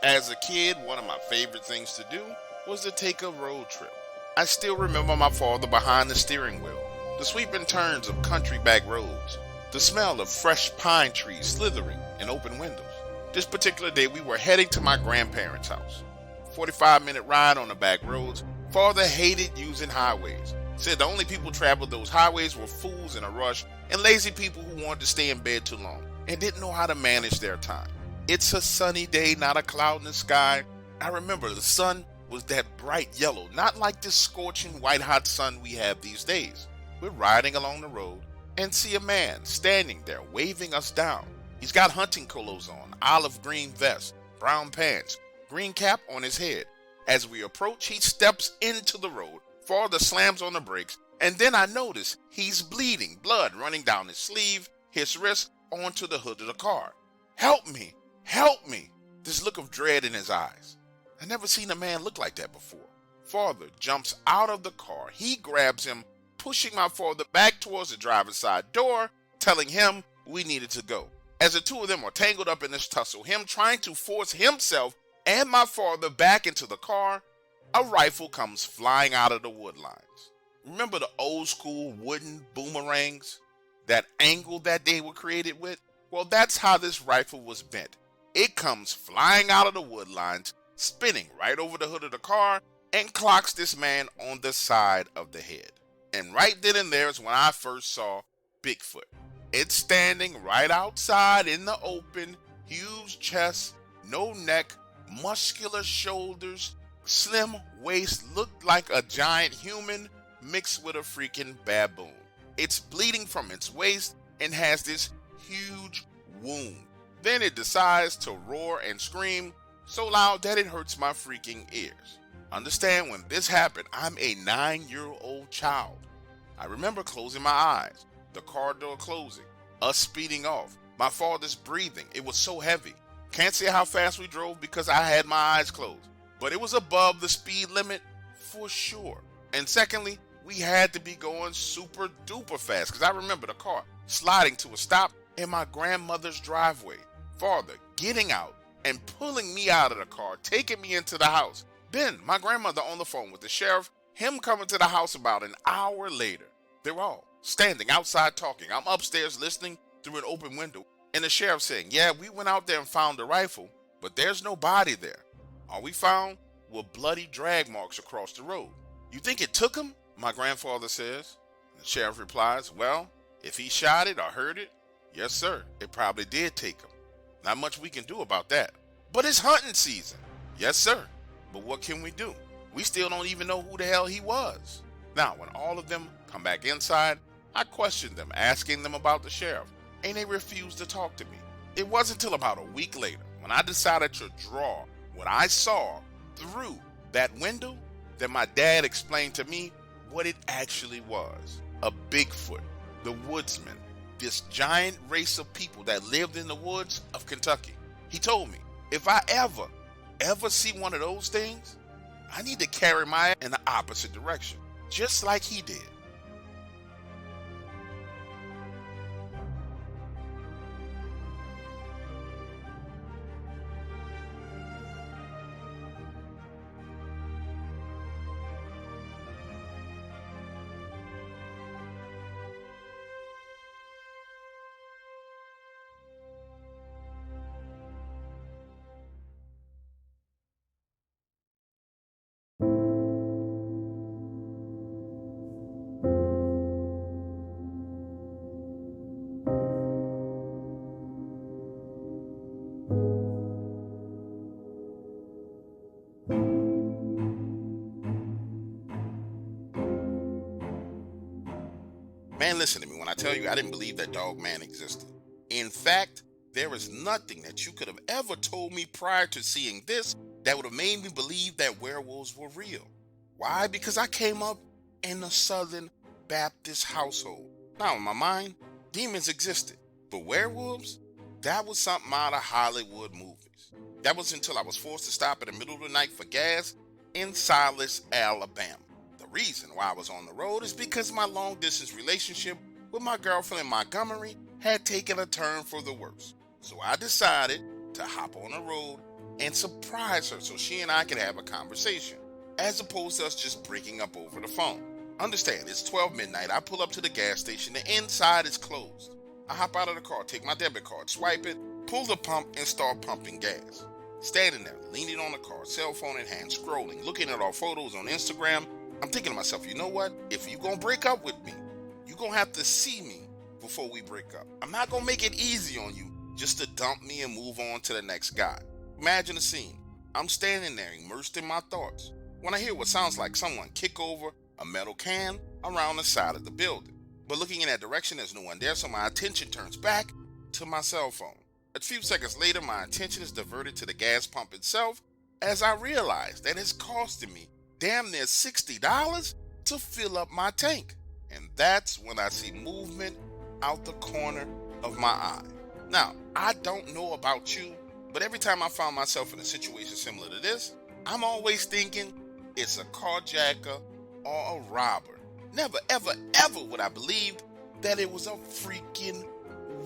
As a kid, one of my favorite things to do was to take a road trip. I still remember my father behind the steering wheel, the sweeping turns of country back roads, the smell of fresh pine trees slithering in open windows. This particular day, we were heading to my grandparents' house. 45-minute ride on the back roads. Father hated using highways. Said the only people traveled those highways were fools in a rush and lazy people who wanted to stay in bed too long and didn't know how to manage their time. It's a sunny day, not a cloud in the sky. I remember the sun was that bright yellow, not like this scorching white hot sun we have these days. We're riding along the road and see a man standing there waving us down. He's got hunting clothes on, olive green vest, brown pants, green cap on his head. As we approach, he steps into the road. Father slams on the brakes, and then I notice he's bleeding, blood running down his sleeve, his wrist, onto the hood of the car. Help me! Help me! This look of dread in his eyes. I never seen a man look like that before. Father jumps out of the car. He grabs him, pushing my father back towards the driver's side door, telling him we needed to go. As the two of them are tangled up in this tussle, him trying to force himself and my father back into the car, a rifle comes flying out of the wood lines. Remember the old school wooden boomerangs? That angle that they were created with? Well, that's how this rifle was bent. It comes flying out of the wood lines, spinning right over the hood of the car, and clocks this man on the side of the head. And right then and there is when I first saw Bigfoot. It's standing right outside in the open, huge chest, no neck, muscular shoulders, slim waist, looked like a giant human mixed with a freaking baboon. It's bleeding from its waist and has this huge wound. Then it decides to roar and scream so loud that it hurts my freaking ears. Understand, when this happened, I'm a 9-year-old child. I remember closing my eyes, the car door closing, us speeding off, my father's breathing. It was so heavy. Can't say how fast we drove because I had my eyes closed, but it was above the speed limit for sure. And secondly, we had to be going super duper fast because I remember the car sliding to a stop in my grandmother's driveway. Father getting out and pulling me out of the car, taking me into the house. Then my grandmother on the phone with the sheriff, him coming to the house about an hour later. They're all standing outside talking. I'm upstairs listening through an open window, and the sheriff saying, yeah, we went out there and found the rifle, but there's no body there. All we found were bloody drag marks across the road. You think it took him? My grandfather says. The sheriff replies, well, if he shot it or heard it, yes sir, it probably did take him. Not much we can do about that. But it's hunting season. Yes sir, but what can we do? We still don't even know who the hell he was. Now, when all of them come back inside, I questioned them, asking them about the sheriff, and they refused to talk to me. It wasn't until about a week later, when I decided to draw what I saw through that window, that my dad explained to me what it actually was. A Bigfoot, the woodsman, this giant race of people that lived in the woods of Kentucky. He told me, if I ever see one of those things, I need to carry my ass in the opposite direction, just like he did. Man, listen to me when I tell you I didn't believe that Dogman existed. In fact, there is nothing that you could have ever told me prior to seeing this that would have made me believe that werewolves were real. Why? Because I came up in a Southern Baptist household. Now, in my mind, demons existed, but werewolves? That was something out of Hollywood movies. That was until I was forced to stop in the middle of the night for gas in Silas, Alabama. The reason why I was on the road is because my long-distance relationship with my girlfriend in Montgomery had taken a turn for the worse. So I decided to hop on the road and surprise her so she and I can have a conversation, as opposed to us just breaking up over the phone. Understand, it's 12 midnight. I pull up to the gas station. The inside is closed. I hop out of the car, take my debit card, swipe it, pull the pump, and start pumping gas. Standing there, leaning on the car, cell phone in hand, scrolling, looking at our photos on Instagram, I'm thinking to myself, you know what? If you gonna break up with me, you gonna have to see me before we break up. I'm not gonna make it easy on you just to dump me and move on to the next guy. Imagine the scene. I'm standing there immersed in my thoughts when I hear what sounds like someone kick over a metal can around the side of the building. But looking in that direction, there's no one there, so my attention turns back to my cell phone. A few seconds later, my attention is diverted to the gas pump itself as I realize that it's costing me damn near $60 to fill up my tank. And that's when I see movement out the corner of my eye. Now, I don't know about you, but every time I found myself in a situation similar to this, I'm always thinking it's a carjacker or a robber. Never, ever, ever would I believe that it was a freaking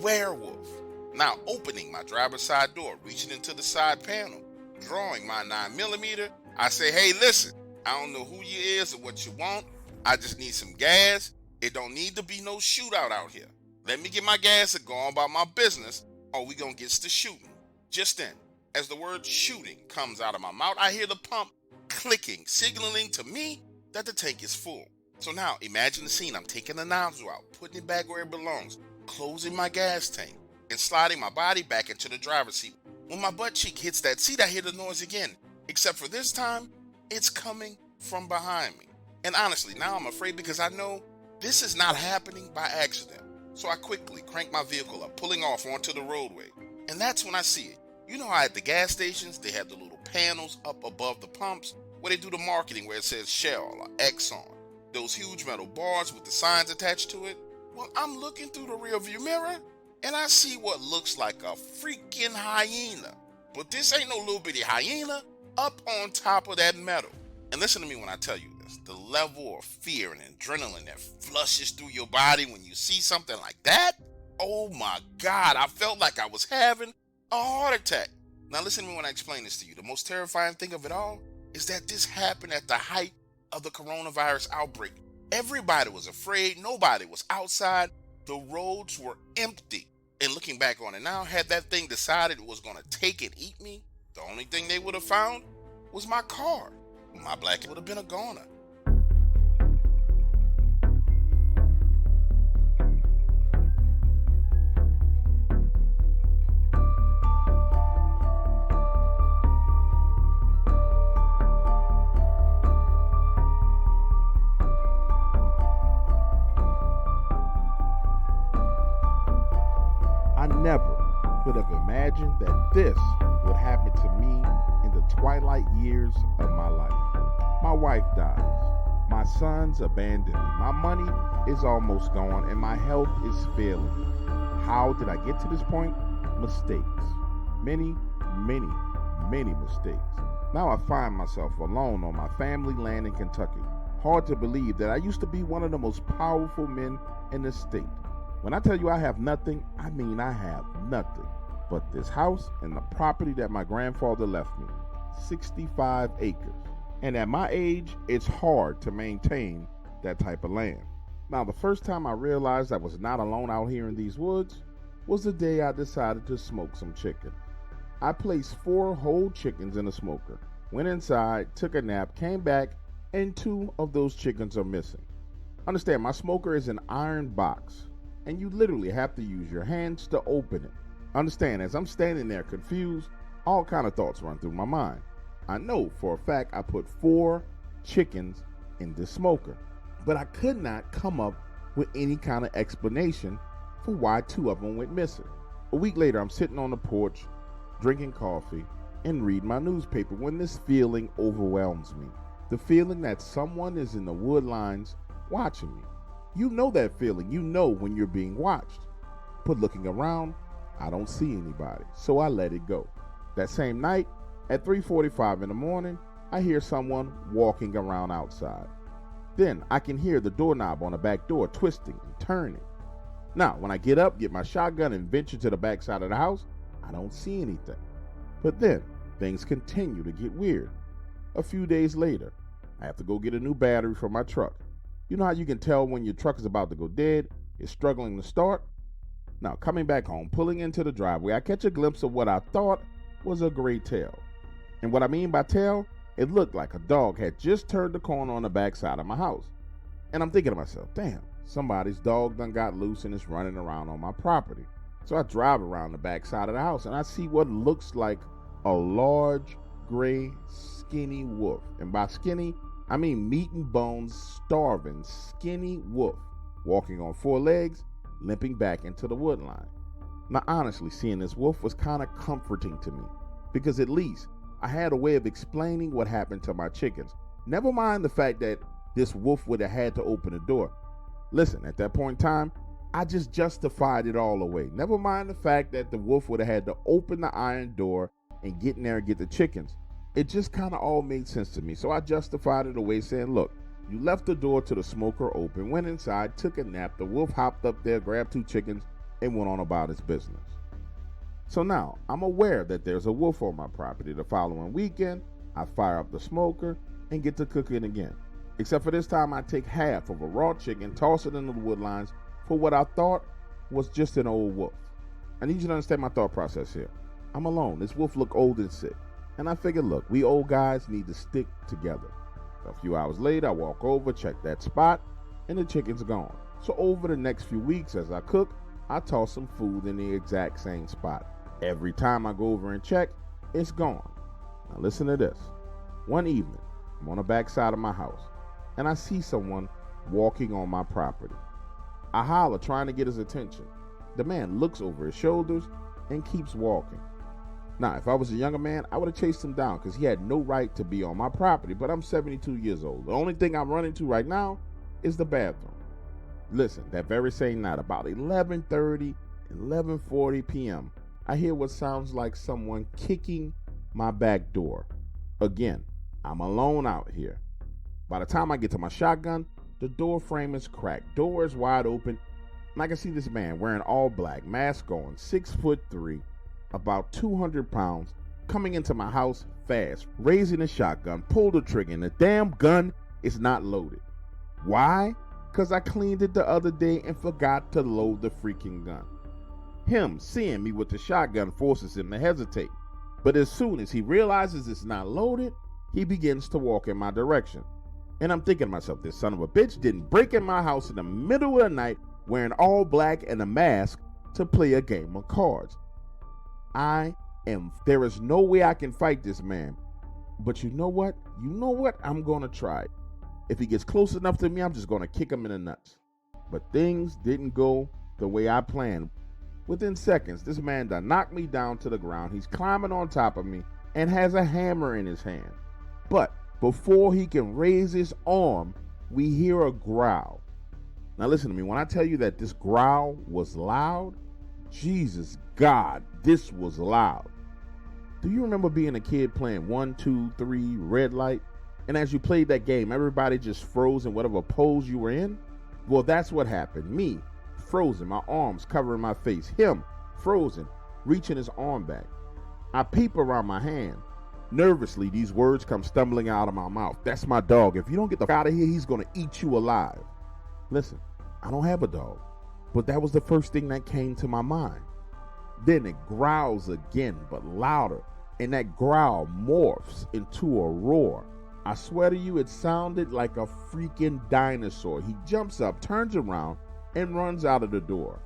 werewolf. Now, opening my driver's side door, reaching into the side panel, drawing my 9mm, I say, hey, listen, I don't know who you is or what you want. I just need some gas. It don't need to be no shootout out here. Let me get my gas and go on about my business, or we gonna get to shooting. Just then, as the word shooting comes out of my mouth, I hear the pump clicking, signaling to me that the tank is full. So now, imagine the scene. I'm taking the nozzle out, putting it back where it belongs, closing my gas tank, and sliding my body back into the driver's seat. When my butt cheek hits that seat, I hear the noise again, except for this time, it's coming from behind me. And honestly, now I'm afraid because I know this is not happening by accident. So I quickly crank my vehicle up, pulling off onto the roadway. And that's when I see it. You know how at the gas stations, they have the little panels up above the pumps where they do the marketing where it says Shell or Exxon. Those huge metal bars with the signs attached to it. Well, I'm looking through the rearview mirror and I see what looks like a freaking hyena. But this ain't no little bitty hyena up on top of that metal. And listen to me when I tell you this. The level of fear and adrenaline that flushes through your body when you see something like that. Oh my God, I felt like I was having a heart attack. Now listen to me when I explain this to you. The most terrifying thing of it all is that this happened at the height of the coronavirus outbreak. Everybody was afraid. Nobody was outside. The roads were empty. And looking back on it now, had that thing decided it was going to take and eat me, the only thing they would have found was my car. My black would have been a goner. I never could have imagined that this would happen to me in the twilight years of my life. My wife dies. My sons abandon me. My money is almost gone and my health is failing. How did I get to this point? Mistakes. Many mistakes. Now I find myself alone on my family land in Kentucky. Hard to believe that I used to be one of the most powerful men in the state. When I tell you I have nothing, I mean I have nothing but this house and the property that my grandfather left me, 65 acres. And at my age, it's hard to maintain that type of land. Now, the first time I realized I was not alone out here in these woods was the day I decided to smoke some chicken. I placed 4 whole chickens in a smoker, went inside, took a nap, came back, and 2 of those chickens are missing. Understand, my smoker is an iron box, and you literally have to use your hands to open it. Understand, as I'm standing there confused, all kind of thoughts run through my mind. I know for a fact I put 4 chickens in this smoker, but I could not come up with any kind of explanation for why 2 of them went missing. A week later, I'm sitting on the porch, drinking coffee, and reading my newspaper when this feeling overwhelms me. The feeling that someone is in the wood lines watching me. You know that feeling. You know when you're being watched. But looking around, I don't see anybody, so I let it go. That same night, at 3:45 in the morning, I hear someone walking around outside. Then I can hear the doorknob on the back door twisting and turning. Now, when I get up, get my shotgun, and venture to the back side of the house, I don't see anything. But then, things continue to get weird. A few days later, I have to go get a new battery for my truck. You know how you can tell when your truck is about to go dead, it's struggling to start? Now, coming back home, pulling into the driveway, I catch a glimpse of what I thought was a gray tail. And what I mean by tail, it looked like a dog had just turned the corner on the back side of my house. And I'm thinking to myself, damn, somebody's dog done got loose and is running around on my property. So I drive around the back side of the house and I see what looks like a large, gray, skinny wolf. And by skinny, I mean meat and bones, starving, skinny wolf, walking on 4 legs, limping back into the wood line. Now, honestly, seeing this wolf was kind of comforting to me because at least I had a way of explaining what happened to my chickens. Never mind the fact that this wolf would have had to open the door. Listen, at that point in time, I just justified it all away. Never mind the fact that the wolf would have had to open the iron door and get in there and get the chickens. It just kind of all made sense to me. So I justified it away saying, look, you left the door to the smoker open, went inside, took a nap, the wolf hopped up there, grabbed 2 chickens, and went on about his business. So now, I'm aware that there's a wolf on my property. The following weekend, I fire up the smoker and get to cooking again. Except for this time, I take half of a raw chicken, toss it into the wood lines for what I thought was just an old wolf. I need you to understand my thought process here. I'm alone. This wolf looked old and sick. And I figured, look, we old guys need to stick together. A few hours later, I walk over, check that spot, and the chicken's gone. So over the next few weeks as I cook, I toss some food in the exact same spot. Every time I go over and check, it's gone. Now listen to this. One evening, I'm on the back side of my house, and I see someone walking on my property. I holler, trying to get his attention. The man looks over his shoulders and keeps walking. Now, if I was a younger man, I would have chased him down because he had no right to be on my property, but I'm 72 years old. The only thing I'm running to right now is the bathroom. Listen, that very same night, about 11:30, 11:40 p.m., I hear what sounds like someone kicking my back door. Again, I'm alone out here. By the time I get to my shotgun, the door frame is cracked. Door is wide open, and I can see this man wearing all black, mask on, 6'3", about 200 pounds, coming into my house fast, raising a shotgun, pulled the trigger, and the damn gun is not loaded. Why? Because I cleaned it the other day and forgot to load the freaking gun. Him seeing me with the shotgun forces him to hesitate. But as soon as he realizes it's not loaded, he begins to walk in my direction. And I'm thinking to myself, this son of a bitch didn't break in my house in the middle of the night wearing all black and a mask to play a game of cards. There is no way I can fight this man. But you know what? I'm going to try. If he gets close enough to me, I'm just going to kick him in the nuts. But things didn't go the way I planned. Within seconds, this man done knocked me down to the ground. He's climbing on top of me and has a hammer in his hand. But before he can raise his arm, we hear a growl. Now listen to me. When I tell you that this growl was loud, Jesus God, this was loud. Do you remember being a kid playing 1, 2, 3 red light? And as you played that game, everybody just froze in whatever pose you were in? Well, that's what happened. Me, frozen, my arms covering my face. Him, frozen, reaching his arm back. I peep around my hand. Nervously, these words come stumbling out of my mouth. That's my dog. If you don't get the f*** out of here, he's going to eat you alive. Listen, I don't have a dog, but that was the first thing that came to my mind. Then it growls again, but louder, and that growl morphs into a roar. I swear to you, it sounded like a freaking dinosaur. He jumps up, turns around, and runs out of the door.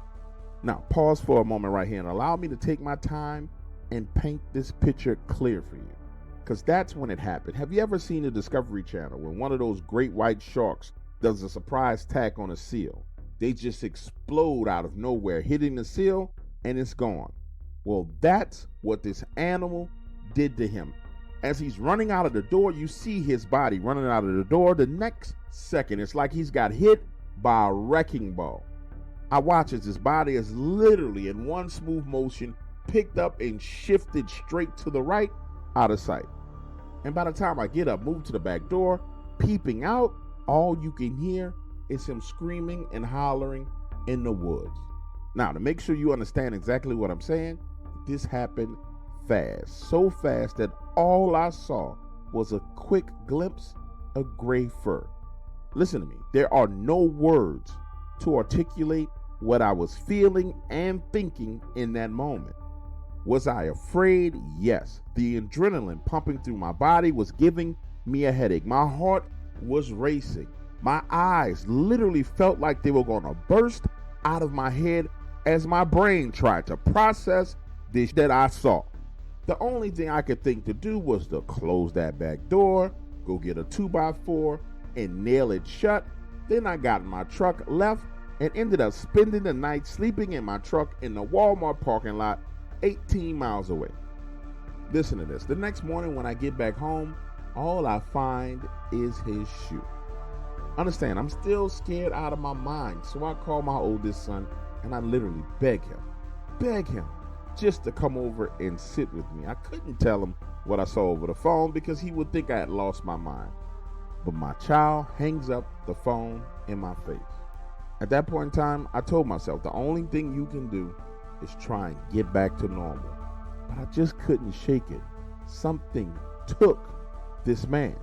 Now, pause for a moment right here and allow me to take my time and paint this picture clear for you. Because that's when it happened. Have you ever seen the Discovery Channel when one of those great white sharks does a surprise attack on a seal? They just explode out of nowhere, hitting the seal, and it's gone. Well, that's what this animal did to him. As he's running out of the door, you see his body running out of the door. The next second, it's like he's got hit by a wrecking ball. I watch as his body is literally in one smooth motion, picked up and shifted straight to the right, out of sight. And by the time I get up, move to the back door, peeping out, all you can hear is him screaming and hollering in the woods. Now, to make sure you understand exactly what I'm saying, this happened fast, so fast that all I saw was a quick glimpse of gray fur. Listen to me, there are no words to articulate what I was feeling and thinking in that moment. Was I afraid? Yes. The adrenaline pumping through my body was giving me a headache. My heart was racing. My eyes literally felt like they were going to burst out of my head as my brain tried to process this that I saw. The only thing I could think to do was to close that back door, go get a 2x4 and nail it shut. Then I got in my truck, left, and ended up spending the night sleeping in my truck in the Walmart parking lot 18 miles away. Listen to this. The next morning when I get back home, all I find is his shoe. Understand, I'm still scared out of my mind, so I call my oldest son and I literally beg him just to come over and sit with me. I couldn't tell him what I saw over the phone because he would think I had lost my mind. But my child hangs up the phone in my face. At that point in time, I told myself the only thing you can do is try and get back to normal. But I just couldn't shake it. Something took this man.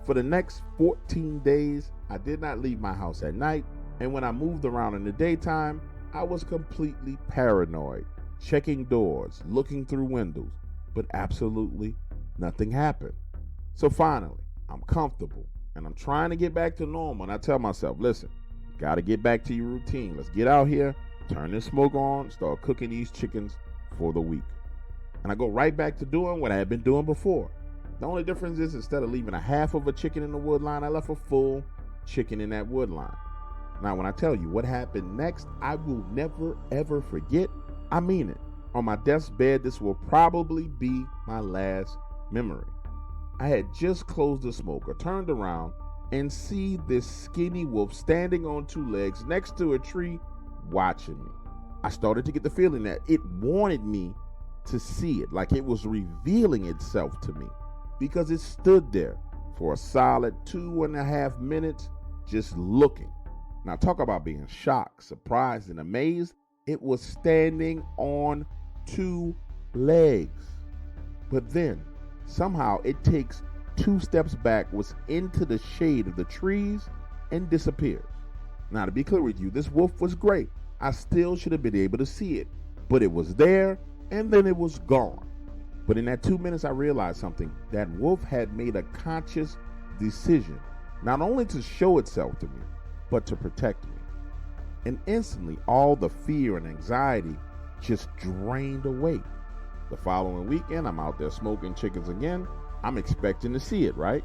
For the next 14 days, I did not leave my house at night, and when I moved around in the daytime, I was completely paranoid, checking doors, looking through windows, but absolutely nothing happened. So finally, I'm comfortable, and I'm trying to get back to normal, and I tell myself, listen, you gotta get back to your routine. Let's get out here, turn this smoke on, start cooking these chickens for the week. And I go right back to doing what I had been doing before. The only difference is instead of leaving a half of a chicken in the wood line, I left a full chicken in that wood line. Now, when I tell you what happened next, I will never, ever forget. I mean it. On my desk bed, this will probably be my last memory. I had just closed the smoker, turned around, and see this skinny wolf standing on two legs next to a tree watching me. I started to get the feeling that it wanted me to see it, like it was revealing itself to me, because it stood there for a solid 2.5 minutes just looking. Now talk about being shocked, surprised, and amazed. It was standing on two legs. But then somehow it takes 2 steps backwards into the shade of the trees and disappears. Now to be clear with you, this wolf was great. I still should have been able to see it, but it was there and then it was gone. But in that 2 minutes, I realized something. That wolf had made a conscious decision, not only to show itself to me, but to protect me. And instantly, all the fear and anxiety just drained away. The following weekend, I'm out there smoking chickens again. I'm expecting to see it, right?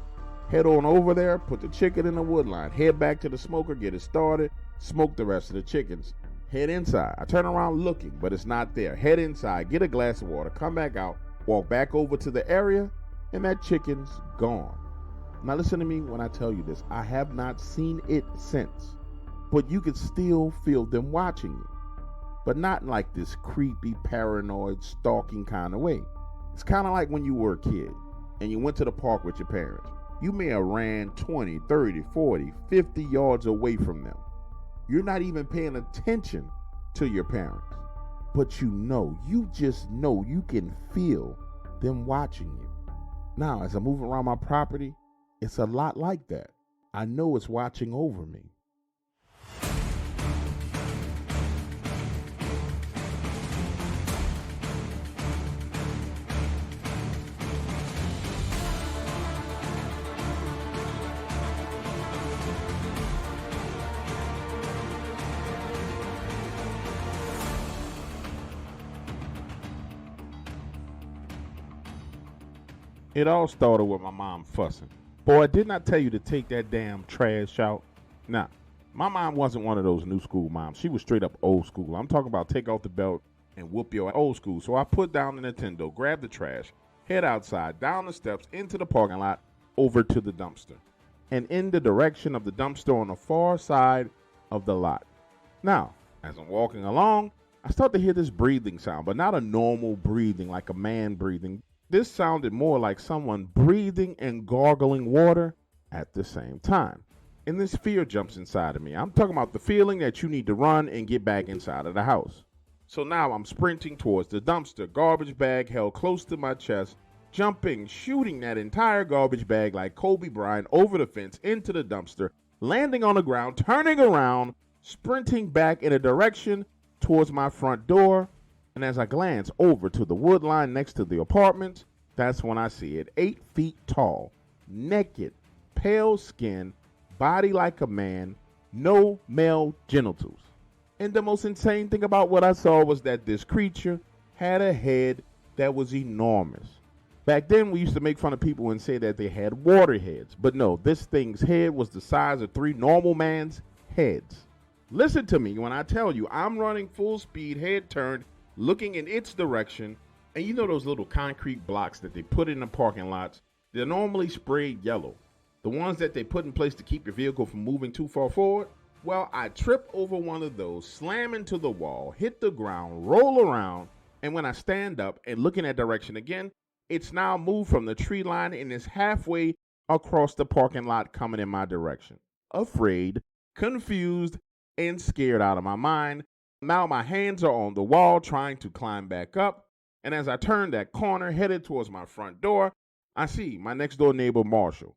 Head on over there, put the chicken in the wood line, head back to the smoker, get it started, smoke the rest of the chickens. Head inside. I turn around looking, but it's not there. Head inside, get a glass of water, come back out, walk back over to the area, and that chicken's gone. Now listen to me when I tell you this. I have not seen it since, but you can still feel them watching you, but not in like this creepy, paranoid, stalking kind of way. It's kind of like when you were a kid and you went to the park with your parents. You may have ran 20, 30, 40, 50 yards away from them. You're not even paying attention to your parents, but you just know, you can feel them watching you. Now, as I move around my property, it's a lot like that. I know it's watching over me. It all started with my mom fussing. Boy, didn't I tell you to take that damn trash out? Nah, my mom wasn't one of those new school moms. She was straight up old school. I'm talking about take off the belt and whoop your old school. So I put down the Nintendo, grabbed the trash, head outside, down the steps, into the parking lot, over to the dumpster, and in the direction of the dumpster on the far side of the lot. Now, as I'm walking along, I start to hear this breathing sound, but not a normal breathing like a man breathing. This sounded more like someone breathing and gargling water at the same time. And this fear jumps inside of me. I'm talking about the feeling that you need to run and get back inside of the house. So now I'm sprinting towards the dumpster, garbage bag held close to my chest, jumping, shooting that entire garbage bag like Kobe Bryant over the fence into the dumpster, landing on the ground, turning around, sprinting back in a direction towards my front door. And as I glance over to the wood line next to the apartment, that's when I see it. 8 feet tall, naked, pale skin, body like a man, no male genitals. And the most insane thing about what I saw was that this creature had a head that was enormous. Back then, we used to make fun of people and say that they had water heads. But no, this thing's head was the size of 3 normal man's heads. Listen to me when I tell you, I'm running full speed, head turned, looking in its direction. And you know those little concrete blocks that they put in the parking lots? They're normally sprayed yellow. The ones that they put in place to keep your vehicle from moving too far forward? Well, I trip over one of those, slam into the wall, hit the ground, roll around, and when I stand up and look in that direction again, it's now moved from the tree line and is halfway across the parking lot coming in my direction. Afraid, confused, and scared out of my mind. Now my hands are on the wall trying to climb back up, and as I turn that corner headed towards my front door, I see my next door neighbor Marshall.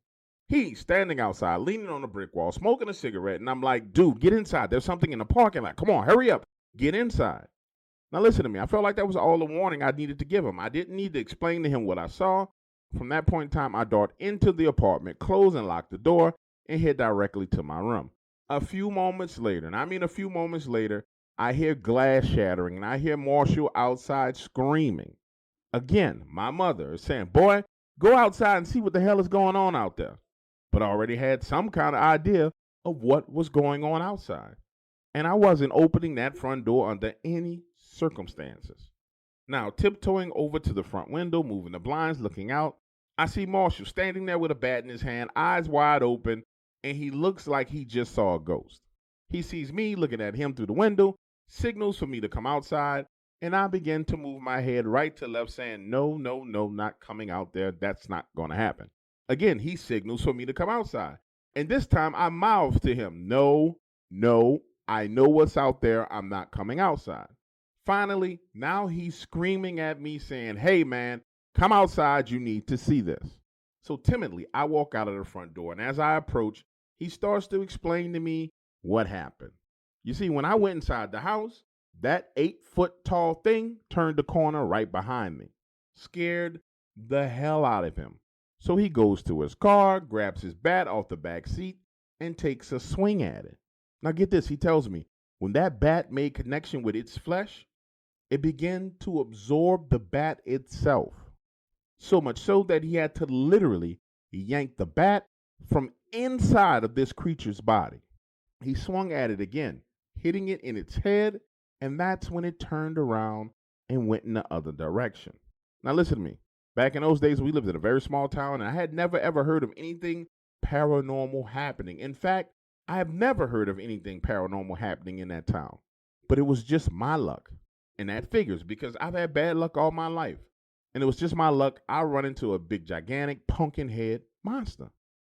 He's standing outside, leaning on a brick wall, smoking a cigarette, and I'm like, dude, get inside. There's something in the parking lot. Come on, hurry up. Get inside. Now listen to me. I felt like that was all the warning I needed to give him. I didn't need to explain to him what I saw. From that point in time, I dart into the apartment, close and lock the door, and head directly to my room. A few moments later, and I mean a few moments later, I hear glass shattering, and I hear Marshall outside screaming. Again, my mother is saying, boy, go outside and see what the hell is going on out there. But I already had some kind of idea of what was going on outside. And I wasn't opening that front door under any circumstances. Now, tiptoeing over to the front window, moving the blinds, looking out, I see Marshall standing there with a bat in his hand, eyes wide open, and he looks like he just saw a ghost. He sees me looking at him through the window, signals for me to come outside, and I begin to move my head right to left, saying, no, not coming out there. That's not going to happen. Again, he signals for me to come outside. And this time I mouth to him, no, I know what's out there. I'm not coming outside. Finally, now he's screaming at me saying, hey man, come outside. You need to see this. So timidly, I walk out of the front door. And as I approach, he starts to explain to me what happened. You see, when I went inside the house, that 8-foot tall thing turned the corner right behind me. Scared the hell out of him. So he goes to his car, grabs his bat off the back seat, and takes a swing at it. Now get this, he tells me, when that bat made connection with its flesh, it began to absorb the bat itself. So much so that he had to literally yank the bat from inside of this creature's body. He swung at it again, hitting it in its head, and that's when it turned around and went in the other direction. Now listen to me. Back in those days, we lived in a very small town, and I had never ever heard of anything paranormal happening. In fact, I have never heard of anything paranormal happening in that town. But it was just my luck. And that figures because I've had bad luck all my life. And it was just my luck I run into a big, gigantic, pumpkin head monster.